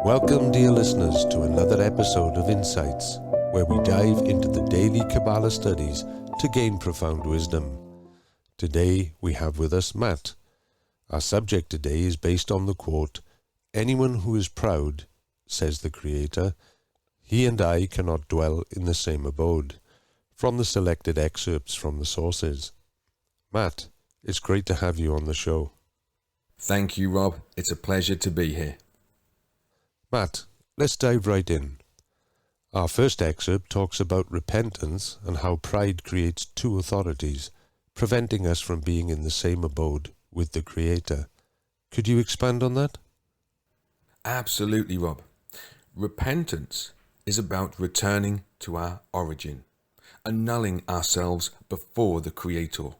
Welcome, dear listeners, to another episode of Insights, where we dive into the daily Kabbalah studies to gain profound wisdom. Today we have with us Matt. Our subject today is based on the quote, "Anyone who is proud, says the Creator, he and I cannot dwell in the same abode," from the selected excerpts from the sources. Matt, it's great to have you on the show. Thank you, Rob. It's a pleasure to be here. Matt, let's dive right in. Our first excerpt talks about repentance and how pride creates two authorities, preventing us from being in the same abode with the Creator. Could you expand on that? Absolutely, Rob. Repentance is about returning to our origin, annulling ourselves before the Creator.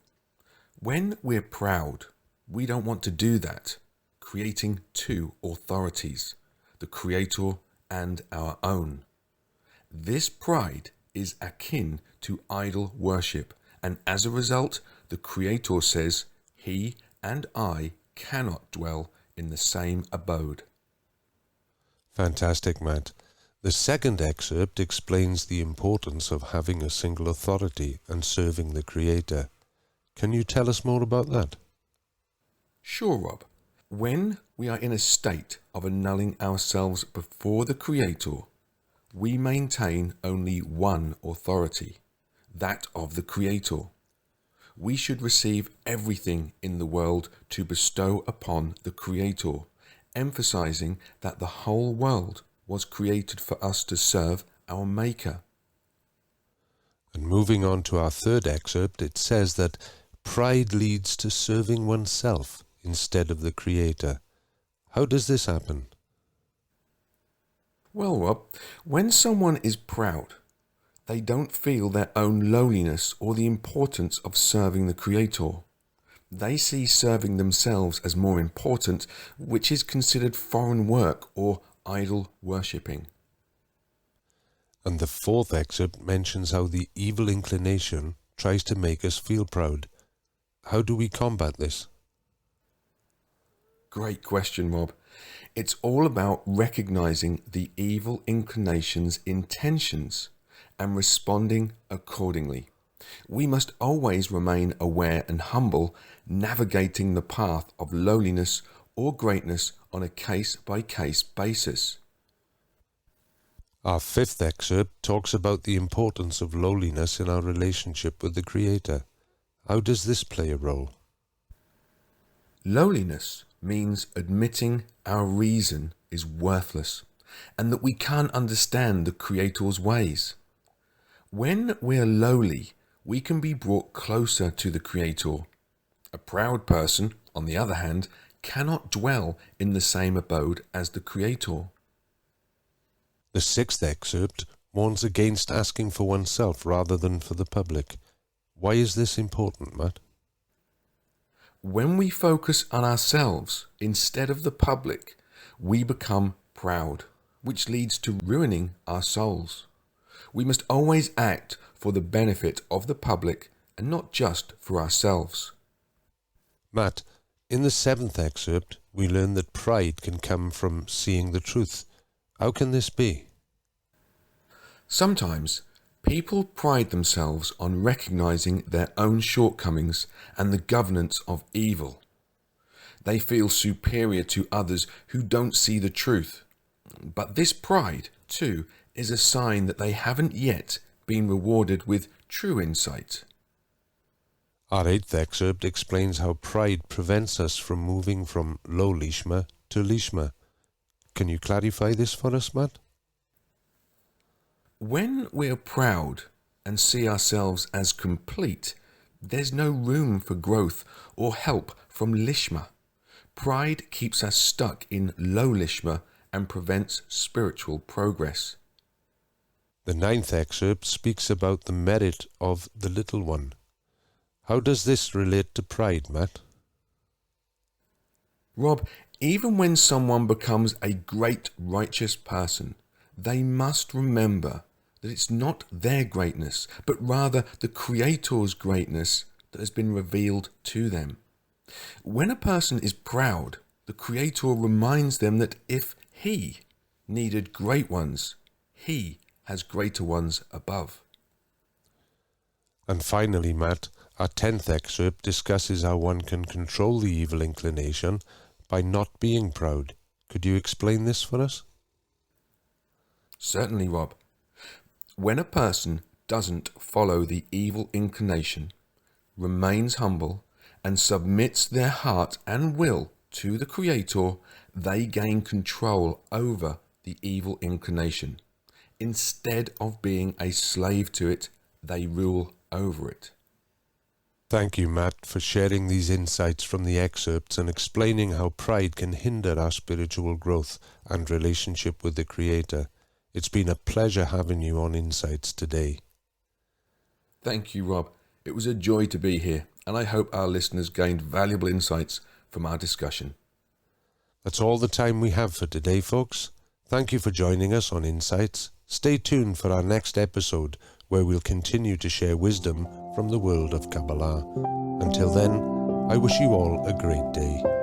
When we're proud, we don't want to do that, creating two authorities, the Creator and our own. This pride is akin to idol worship, and as a result, the Creator says, "He and I cannot dwell in the same abode." Fantastic, Matt. The second excerpt explains the importance of having a single authority and serving the Creator. Can you tell us more about that? Sure, Rob. When we are in a state of annulling ourselves before the Creator, we maintain only one authority, that of the Creator. We should receive everything in the world to bestow upon the Creator, emphasizing that the whole world was created for us to serve our Maker. And moving on to our third excerpt, it says that pride leads to serving oneself instead of the Creator. How does this happen? Well, Rob, when someone is proud, they don't feel their own lowliness or the importance of serving the Creator. They see serving themselves as more important, which is considered foreign work or idol worshipping. And the fourth excerpt mentions how the evil inclination tries to make us feel proud. How do we combat this? Great question, Rob. It's all about recognizing the evil inclination's intentions and responding accordingly. We must always remain aware and humble, navigating the path of lowliness or greatness on a case-by-case basis. Our fifth excerpt talks about the importance of lowliness in our relationship with the Creator. How does this play a role? Lowliness means admitting our reason is worthless and that we can't understand the Creator's ways. When we're lowly, we can be brought closer to the Creator. A proud person, on the other hand, cannot dwell in the same abode as the Creator. The sixth excerpt warns against asking for oneself rather than for the public. Why is this important, Matt? When we focus on ourselves instead of the public, we become proud, which leads to ruining our souls. We must always act for the benefit of the public and not just for ourselves. Matt, in the seventh excerpt, we learn that pride can come from seeing the truth. How can this be? Sometimes people pride themselves on recognizing their own shortcomings and the governance of evil. They feel superior to others who don't see the truth. But this pride, too, is a sign that they haven't yet been rewarded with true insight. Our eighth excerpt explains how pride prevents us from moving from low lishma to lishma. Can you clarify this for us, Matt? When we're proud and see ourselves as complete, there's no room for growth or help from lishma. Pride keeps us stuck in low lishma and prevents spiritual progress. The ninth excerpt speaks about the merit of the little one. How does this relate to pride, Matt? Rob, even when someone becomes a great righteous person, they must remember that it's not their greatness, but rather the Creator's greatness that has been revealed to them. When a person is proud, the Creator reminds them that if He, needed great ones, he has greater ones above. And finally, Matt, our 10th excerpt discusses how one can control the evil inclination by not being proud. Could you explain this for us? Certainly, Rob. When a person doesn't follow the evil inclination, remains humble, and submits their heart and will to the Creator, they gain control over the evil inclination. Instead of being a slave to it, they rule over it. Thank you, Matt, for sharing these insights from the excerpts and explaining how pride can hinder our spiritual growth and relationship with the Creator. It's been a pleasure having you on Insights today. Thank you, Rob. It was a joy to be here, and I hope our listeners gained valuable insights from our discussion. That's all the time we have for today, folks. Thank you for joining us on Insights. Stay tuned for our next episode, where we'll continue to share wisdom from the world of Kabbalah. Until then, I wish you all a great day.